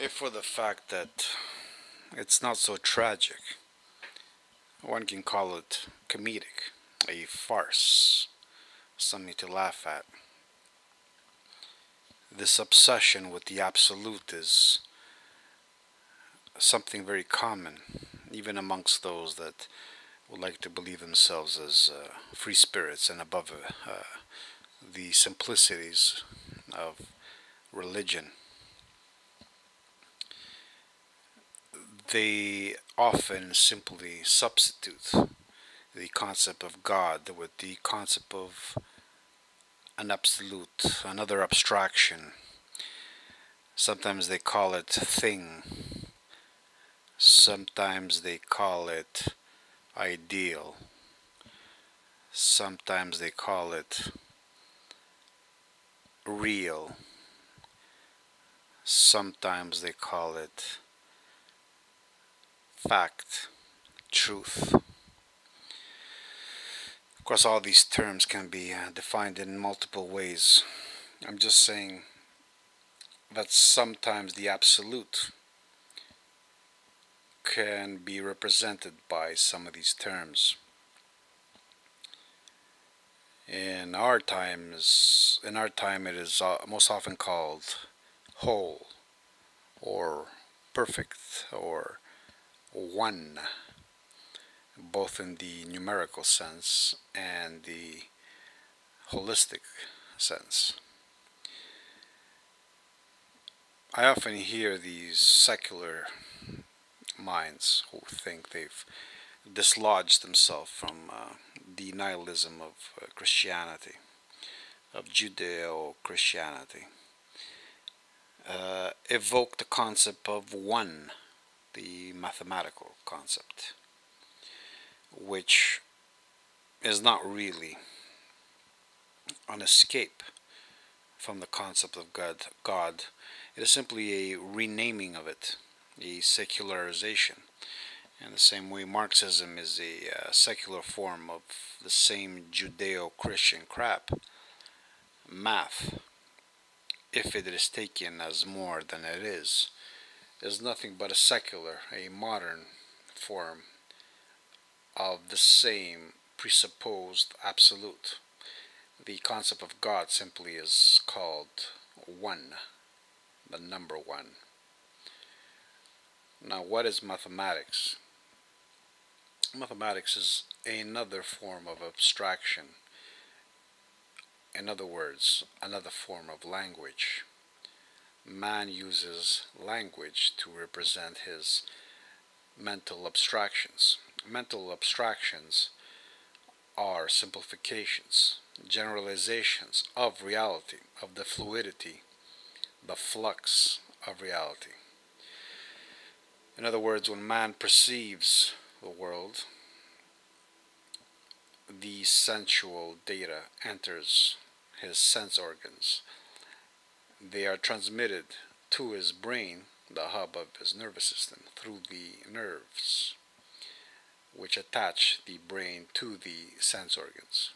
For the fact that it's not so tragic. One can call it comedic, a farce, something to laugh at. This obsession with the absolute is something very common, even amongst those that would like to believe themselves as free spirits and above the simplicities of religion. They often simply substitute the concept of God with the concept of an absolute, another abstraction. Sometimes they call it thing, sometimes they call it ideal, sometimes they call it real, sometimes they call it fact, truth. Of course, all these terms can be defined in multiple ways. I'm just saying that sometimes the absolute can be represented by some of these terms. In our time, it is most often called whole, or perfect, or one, both in the numerical sense and the holistic sense. I often hear these secular minds who think they've dislodged themselves from the nihilism of Christianity, of Judeo-Christianity, evoke the concept of one, the mathematical concept, which is not really an escape from the concept of God. It is simply a renaming of it, a secularization. In the same way, Marxism is a secular form of the same Judeo-Christian crap. Math, if it is taken as more than it is nothing but a secular, a modern form of the same presupposed absolute. The concept of God simply is called one, the number one. Now, what is mathematics? Mathematics is another form of abstraction. In other words, another form of language. Man uses language to represent his mental abstractions. Mental abstractions are simplifications, generalizations of reality, of the fluidity, the flux of reality. In other words, when man perceives the world, the sensual data enters his sense organs. They are transmitted to his brain, the hub of his nervous system, through the nerves, which attach the brain to the sense organs.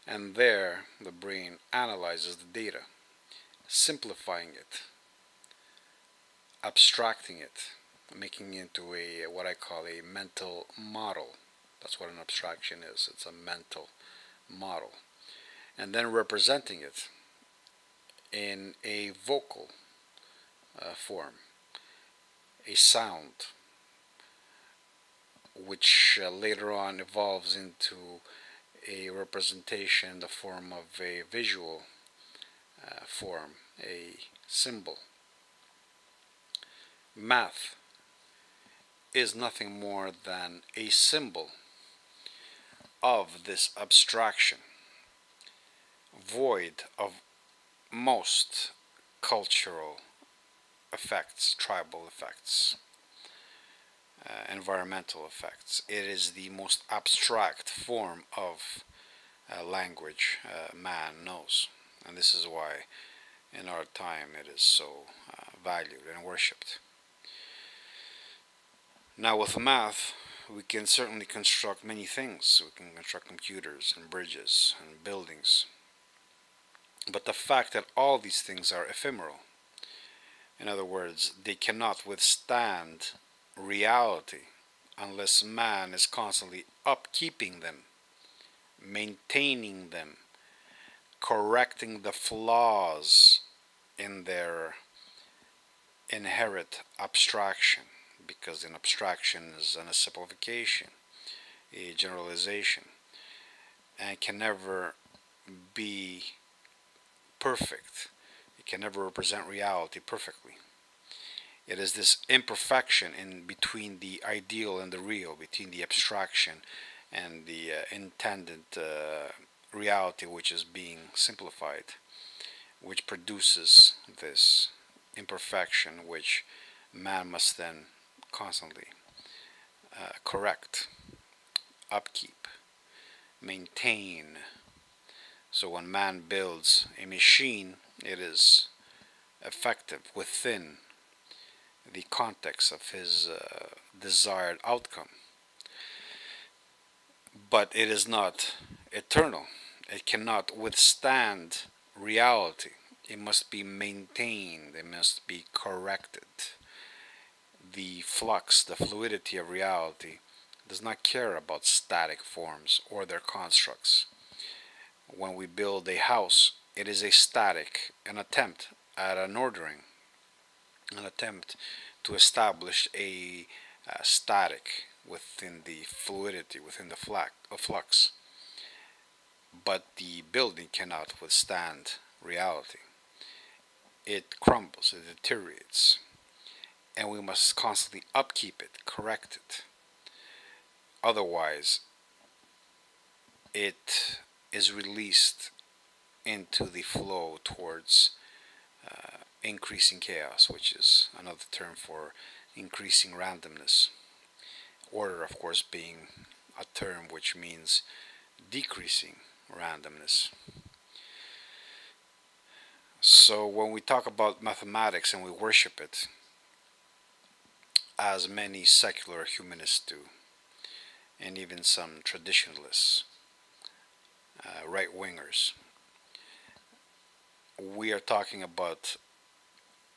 And there, the brain analyzes the data, simplifying it, abstracting it, making it into what I call a mental model. That's what an abstraction is. It's a mental model. And then representing it in a vocal form, a sound, which later on evolves into a representation in the form of a visual form, a symbol. Math is nothing more than a symbol of this abstraction, void of most cultural effects, tribal effects, environmental effects. It is the most abstract form of language man knows, and this is why in our time it is so valued and worshipped. Now, with math, we can certainly construct many things. We can construct computers and bridges and buildings. But the fact that all these things are ephemeral, In other words, they cannot withstand reality unless man is constantly upkeeping them, maintaining them, correcting the flaws in their inherent abstraction, because an abstraction is a simplification, a generalization, and can never be perfect. It can never represent reality perfectly. It is this imperfection in between the ideal and the real, between the abstraction and the intended reality which is being simplified, which produces this imperfection which man must then constantly correct, upkeep, maintain. So when man builds a machine, it is effective within the context of his desired outcome. But it is not eternal. It cannot withstand reality. It must be maintained. It must be corrected. The flux, the fluidity of reality does not care about static forms or their constructs. When we build a house, it is a static, an attempt at an ordering, an attempt to establish a static within the fluidity, within the flux. But the building cannot withstand reality. It crumbles, it deteriorates, and we must constantly upkeep it, correct it. Otherwise, it is released into the flow towards increasing chaos, which is another term for increasing randomness. Order, of course, being a term which means decreasing randomness. So when we talk about mathematics and we worship it, as many secular humanists do, and even some traditionalists, right wingers, we are talking about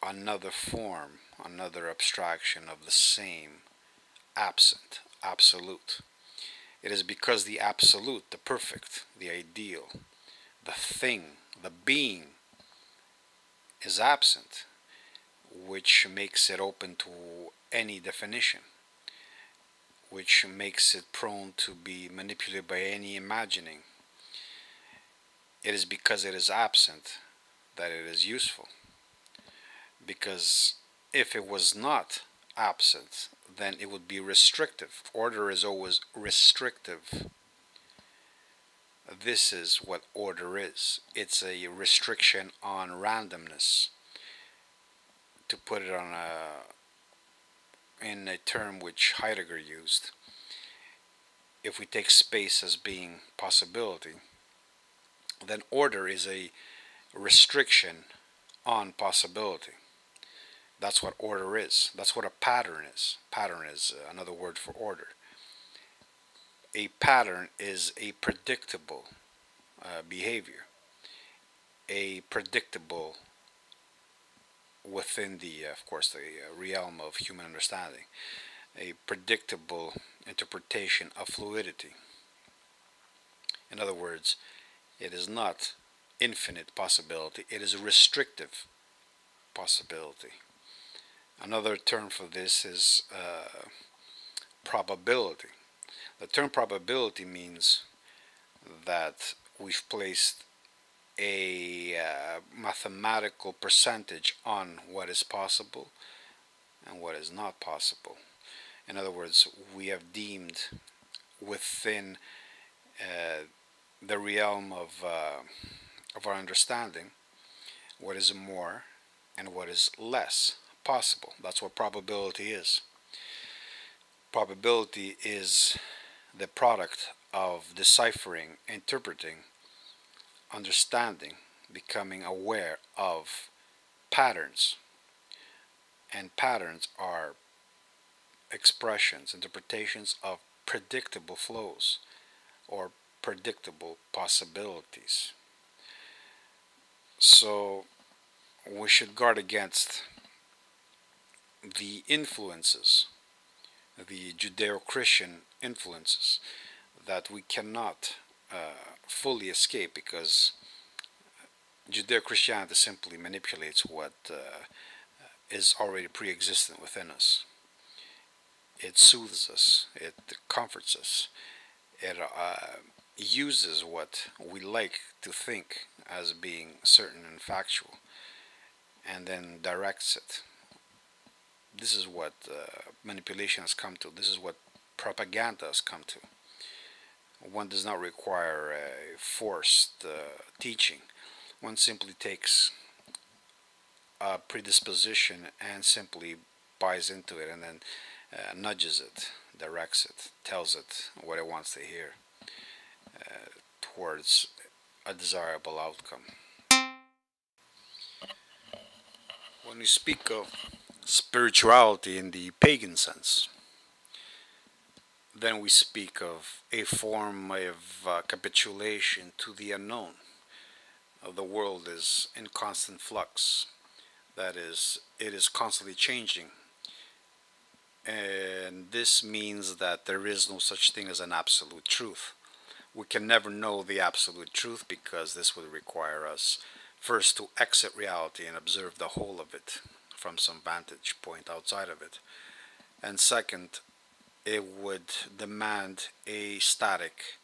another form, another abstraction of the same absent, absolute. It is because the absolute, the perfect, the ideal, the thing, the being is absent, which makes it open to any definition, which makes it prone to be manipulated by any imagining. It is because it is absent that it is useful. Because if it was not absent, then it would be restrictive. Order is always restrictive. This is what order is. It's a restriction on randomness. To put it on in a term which Heidegger used, if we take space as being possibility, then order is a restriction on possibility. That's what order is. That's what a pattern is. Pattern is another word for order. A pattern is a predictable behavior, a predictable within the, of course, the realm of human understanding, a predictable interpretation of fluidity. In other words, it is not infinite possibility, it is restrictive possibility. Another term for this is probability. The term probability means that we've placed a mathematical percentage on what is possible and what is not possible. In other words, we have deemed within the realm of our understanding what is more and what is less possible. That's what probability is. Probability is the product of deciphering, interpreting, understanding, becoming aware of patterns. And patterns are expressions, interpretations of predictable flows or predictable possibilities. So we should guard against the influences, the Judeo-Christian influences that we cannot fully escape, because Judeo-Christianity simply manipulates what is already pre-existent within us. It soothes us, it comforts us, it uses what we like to think as being certain and factual, and then directs it. This is what manipulation has come to. This is what propaganda has come to. One does not require a forced teaching. One simply takes a predisposition and simply buys into it, and then nudges it, directs it, tells it what it wants to hear towards a desirable outcome. When we speak of spirituality in the pagan sense, then we speak of a form of capitulation to the unknown. The world is in constant flux. That is, it is constantly changing. And this means that there is no such thing as an absolute truth. We can never know the absolute truth, because this would require us first to exit reality and observe the whole of it from some vantage point outside of it. And second, it would demand a static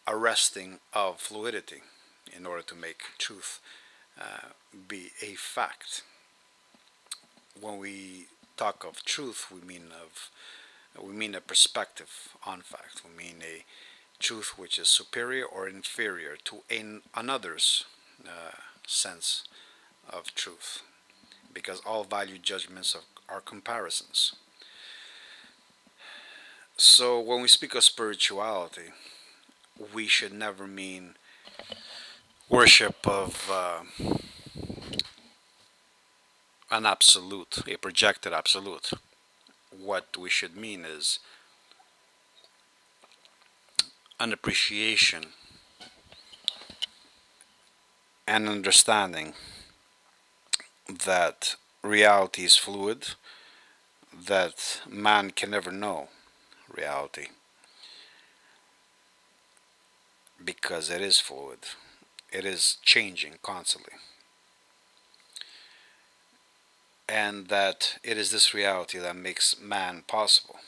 arresting of fluidity in order to make truth be a fact. When we talk of truth, we mean a perspective on fact. We mean a truth which is superior or inferior to another's sense of truth, because all value judgments are comparisons. So when we speak of spirituality, we should never mean worship of an absolute, a projected absolute. What we should mean is an appreciation and understanding that reality is fluid, that man can never know reality, because it is fluid, it is changing constantly, and that it is this reality that makes man possible.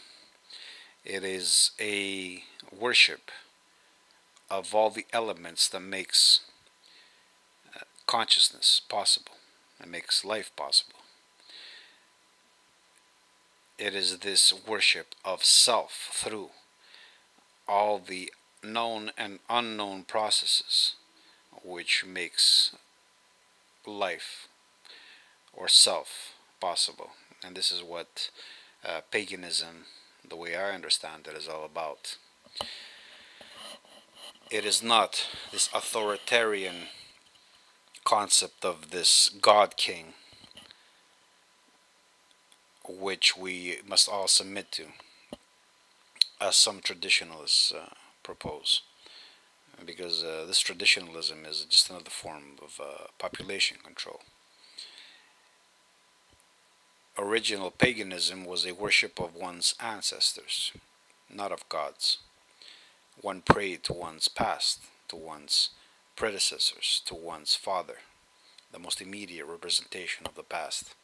It is a worship of all the elements that makes consciousness possible and makes life possible. It is this worship of self through all the known and unknown processes which makes life or self possible. And this is what paganism, the way I understand it, is all about. It is not this authoritarian concept of this God King which we must all submit to, as some traditionalists propose, because this traditionalism is just another form of population control. Original paganism was a worship of one's ancestors, not of gods. One prayed to one's past, to one's predecessors, to one's father, the most immediate representation of the past.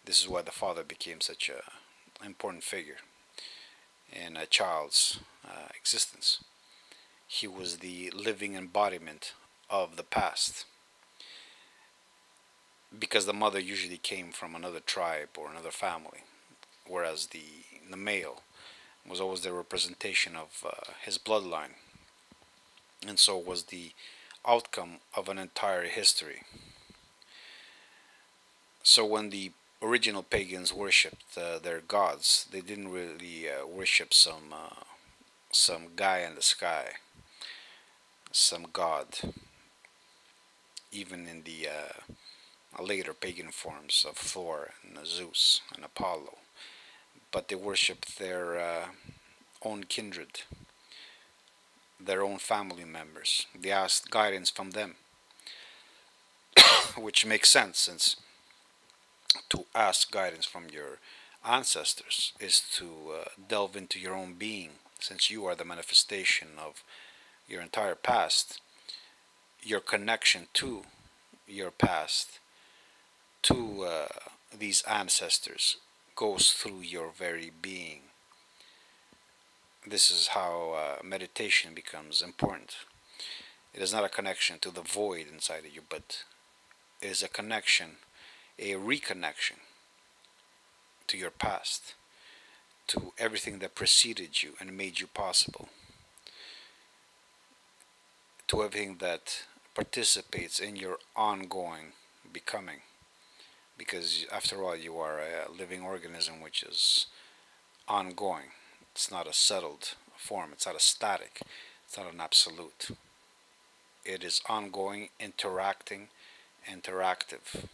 This is why the father became such an important figure in a child's existence. He was the living embodiment of the past, because the mother usually came from another tribe or another family, whereas the male was always the representation of his bloodline, and so was the outcome of an entire history. So when the original pagans worshipped their gods, they didn't really worship some guy in the sky, some god, even in the later pagan forms of Thor and Zeus and Apollo, but they worshipped their own kindred, their own family members. They asked guidance from them, which makes sense, since to ask guidance from your ancestors is to delve into your own being, since you are the manifestation of your entire past. Your connection to your past, to these ancestors, goes through your very being. This is how meditation becomes important. It is not a connection to the void inside of you, but it is a connection, a reconnection to your past, to everything that preceded you and made you possible, to everything that participates in your ongoing becoming. Because after all, you are a living organism which is ongoing. It's not a settled form, it's not a static, it's not an absolute. It is ongoing, interacting, interactive.